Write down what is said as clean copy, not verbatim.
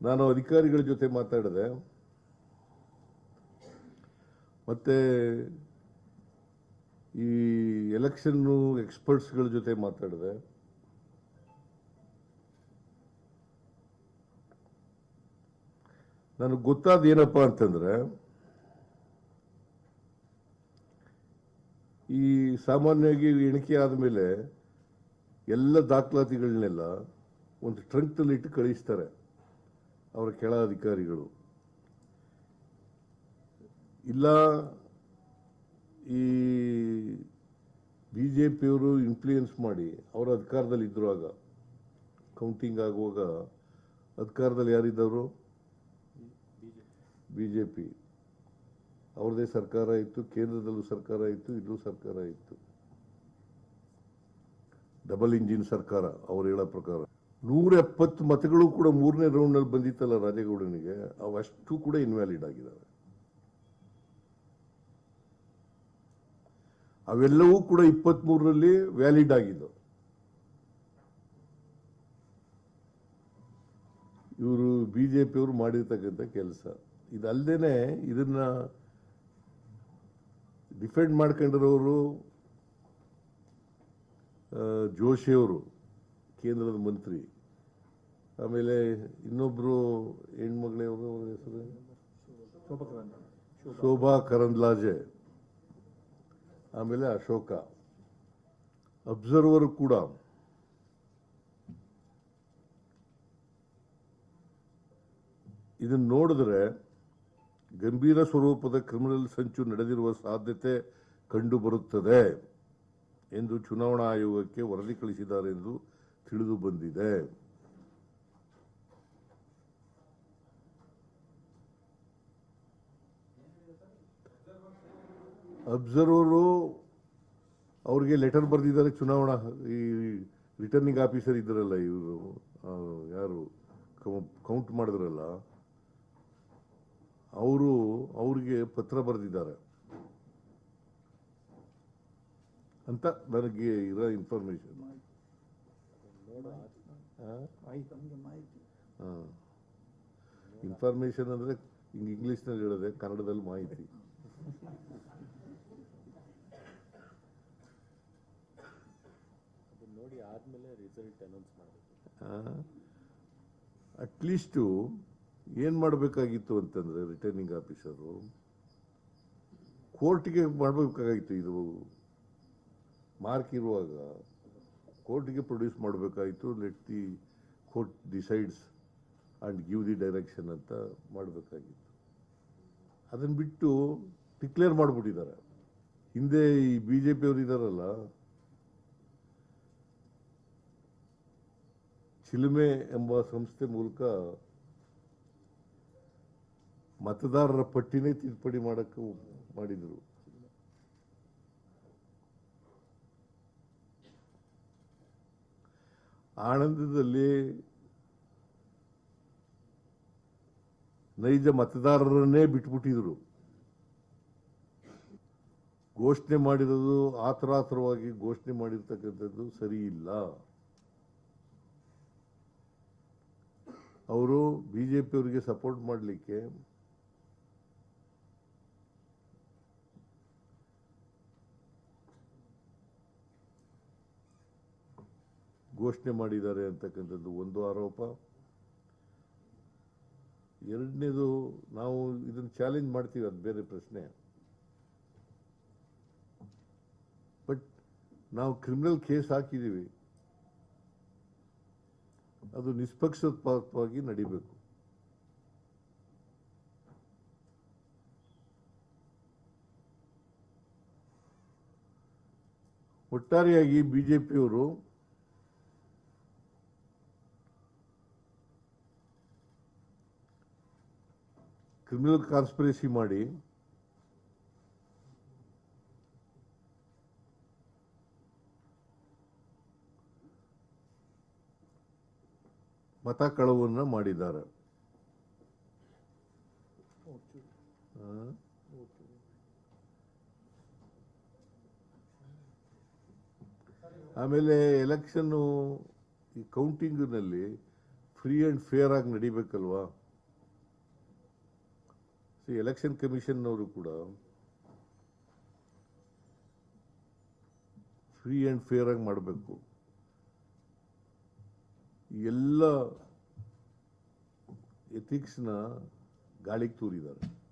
ನಾನು ಅಧಿಕಾರಿಗಳ ಜೊತೆ ಮಾತಾಡಿದೆ, ಮತ್ತೆ ಈ ಎಲೆಕ್ಷನ್ ಎಕ್ಸ್ಪರ್ಟ್ಸ್ಗಳ ಜೊತೆ ಮಾತಾಡಿದೆ. ನನಗೆ ಗೊತ್ತಾದ ಏನಪ್ಪಾ ಅಂತಂದ್ರೆ, ಈ ಸಾಮಾನ್ಯವಾಗಿ ಎಣಿಕೆ ಆದಮೇಲೆ ಎಲ್ಲ ದಾಖಲಾತಿಗಳನ್ನೆಲ್ಲ ಒಂದು ಟ್ರಂಕ್ನಲ್ಲಿ ಇಟ್ಟು ಕಳಿಸ್ತಾರೆ ಅವರ ಕೆಳ ಅಧಿಕಾರಿಗಳು. ಇಲ್ಲ ಈ ಬಿಜೆಪಿಯವರು ಇನ್ಫ್ಲೂಯೆನ್ಸ್ ಮಾಡಿ ಅವರ ಅಧಿಕಾರದಲ್ಲಿ ಇದ್ರು. ಆಗ ಕೌಂಟಿಂಗ್ ಆಗುವಾಗ ಅಧಿಕಾರದಲ್ಲಿ ಯಾರಿದ್ದವರು? ಬಿಜೆಪಿ. ಅವ್ರದೇ ಸರ್ಕಾರ ಇತ್ತು, ಕೇಂದ್ರದಲ್ಲೂ ಸರ್ಕಾರ ಇತ್ತು, ಇಲ್ಲೂ ಸರ್ಕಾರ ಇತ್ತು. ಡಬಲ್ ಇಂಜಿನ್ ಸರ್ಕಾರ ಅವ್ರು ಹೇಳೋ ಪ್ರಕಾರ. 170 ಮತಗಳು ಕೂಡ ಮೂರನೇ ರೌಂಡ್ನಲ್ಲಿ ಬಂದಿತ್ತಲ್ಲ ರಾಜೇಗೌಡನಿಗೆ, ಅವಷ್ಟು ಕೂಡ ಇನ್ವ್ಯಾಲಿಡ್ ಆಗಿದ್ದಾವೆ. ಅವೆಲ್ಲವೂ ಕೂಡ 23ರಲ್ಲಿ ವ್ಯಾಲಿಡ್ ಆಗಿದ್ದು. ಇವರು ಬಿಜೆಪಿಯವರು ಮಾಡಿರ್ತಕ್ಕಂಥ ಕೆಲಸ ಇದಲ್ದೇನೆ. ಇದನ್ನ ಡಿಫೆಂಡ್ ಮಾಡ್ಕೊಂಡಿರೋರು ಜೋಶಿಯವರು, ಕೇಂದ್ರದ ಮಂತ್ರಿ. ಆಮೇಲೆ ಇನ್ನೊಬ್ರು ಹೆಣ್ಮಗಳವರು, ಅವರ ಹೆಸರು ಶೋಭಾ ಕರಂದ್ಲಾಜೆ. ಆಮೇಲೆ ಅಶೋಕ. ಅಬ್ಸರ್ವರ್ ಕೂಡ ಇದನ್ನು ನೋಡಿದ್ರೆ ಗಂಭೀರ ಸ್ವರೂಪದ ಕ್ರಿಮಿನಲ್ ಸಂಚು ನಡೆದಿರುವ ಸಾಧ್ಯತೆ ಕಂಡುಬರುತ್ತದೆ ಎಂದು ಚುನಾವಣಾ ಆಯೋಗಕ್ಕೆ ವರದಿ ಕಳಿಸಿದ್ದಾರೆ ಎಂದು ತಿಳಿದು ಬಂದಿದೆ. ಅಬ್ಸರ್ವರು ಅವ್ರಿಗೆ ಲೆಟರ್ ಬರೆದಿದ್ದಾರೆ. ಚುನಾವಣಾ ಈ ರಿಟರ್ನಿಂಗ್ ಆಫೀಸರ್ ಇದ್ರಲ್ಲ, ಇವರು ಯಾರು ಕೌಂಟ್ ಮಾಡಿದ್ರಲ್ಲ, ಅವ್ರಿಗೆ ಪತ್ರ ಬರೆದಿದ್ದಾರೆ ಅಂತ ನನಗೆ ಇರೋ ಇನ್ಫಾರ್ಮೇಶನ್. ಇನ್ಫಾರ್ಮೇಶನ್ ಅಂದ್ರೆ ಇಂಗ್ಲಿಷ್ನಲ್ಲಿ ಹೇಳಿದೆ, ಕನ್ನಡದಲ್ಲಿ ಮಾಹಿತಿ. ನೋಡಿ ಆದ್ಮೇಲೆ ರಿಸಲ್ಟ್ ಅನೌನ್ಸ್ ಮಾಡಬೇಕು. ಅಟ್ಲೀಸ್ಟು ಏನು ಮಾಡಬೇಕಾಗಿತ್ತು ಅಂತಂದರೆ, ರಿಟರ್ನಿಂಗ್ ಆಫೀಸರು ಕೋರ್ಟ್ಗೆ ಮಾಡಬೇಕಾಗಿತ್ತು. ಇದು ಮಾರ್ಕ್ ಇರುವಾಗ ಕೋರ್ಟ್ಗೆ ಪ್ರೊಡ್ಯೂಸ್ ಮಾಡಬೇಕಾಗಿತ್ತು. Let the court decides and give the direction ಅಂತ ಮಾಡಬೇಕಾಗಿತ್ತು. ಅದನ್ನು ಬಿಟ್ಟು ಡಿಕ್ಲೇರ್ ಮಾಡಿಬಿಟ್ಟಿದ್ದಾರೆ. ಹಿಂದೆ ಈ ಬಿ ಜೆ ಪಿಯವರು ಇದ್ದಾರಲ್ಲ, ಚಿಲುಮೆ ಎಂಬ ಸಂಸ್ಥೆ ಮೂಲಕ ಮತದಾರರ ಪಟ್ಟಿನೇ ತಿದ್ದುಪಡಿ ಮಾಡಕ್ಕೆ ಮಾಡಿದರು. ಆನಂದದಲ್ಲಿ ನೈಜ ಮತದಾರರನ್ನೇ ಬಿಟ್ಬಿಟ್ಟಿದ್ರು. ಘೋಷಣೆ ಮಾಡಿರೋದು ಆತುರಾತುರವಾಗಿ ಘೋಷಣೆ ಮಾಡಿರ್ತಕ್ಕಂಥದ್ದು ಸರಿ ಇಲ್ಲ. ಅವರು ಬಿಜೆಪಿಯವರಿಗೆ ಸಪೋರ್ಟ್ ಮಾಡಲಿಕ್ಕೆ ಘೋಷಣೆ ಮಾಡಿದ್ದಾರೆ ಅಂತಕ್ಕಂಥದ್ದು ಒಂದು ಆರೋಪ. ಎರಡನೇದು, ನಾವು ಇದನ್ನು ಚಾಲೆಂಜ್ ಮಾಡ್ತೀವಿ, ಅದು ಬೇರೆ ಪ್ರಶ್ನೆ. ಬಟ್ ನಾವು ಕ್ರಿಮಿನಲ್ ಕೇಸ್ ಹಾಕಿದ್ದೀವಿ, ಅದು ನಿಷ್ಪಕ್ಷಪಾತವಾಗಿ ನಡೀಬೇಕು. ಒಟ್ಟಾರೆಯಾಗಿ ಬಿಜೆಪಿಯವರು ಕ್ರಿಮಿನಲ್ ಕಾನ್ಸ್ಪಿರಸಿ ಮಾಡಿ ಮತ ಕಳವನ್ನು ಮಾಡಿದ್ದಾರೆ. ಆಮೇಲೆ ಎಲೆಕ್ಷನ್ನು ಈ ಕೌಂಟಿಂಗ್ನಲ್ಲಿ ಫ್ರೀ ಆ್ಯಂಡ್ ಫೇರ್ ಆಗಿ ನಡಿಬೇಕಲ್ವಾ. ಎಲೆಕ್ಷನ್ ಕಮಿಷನ್ನವರು ಕೂಡ ಫ್ರೀ ಆ್ಯಂಡ್ ಫೇರ್ ಆಗಿ ಮಾಡಬೇಕು. ಎಲ್ಲ ಎಥಿಕ್ಸ್ನ ಗಾಳಿಗೆ ತೂರಿದ್ದಾರೆ.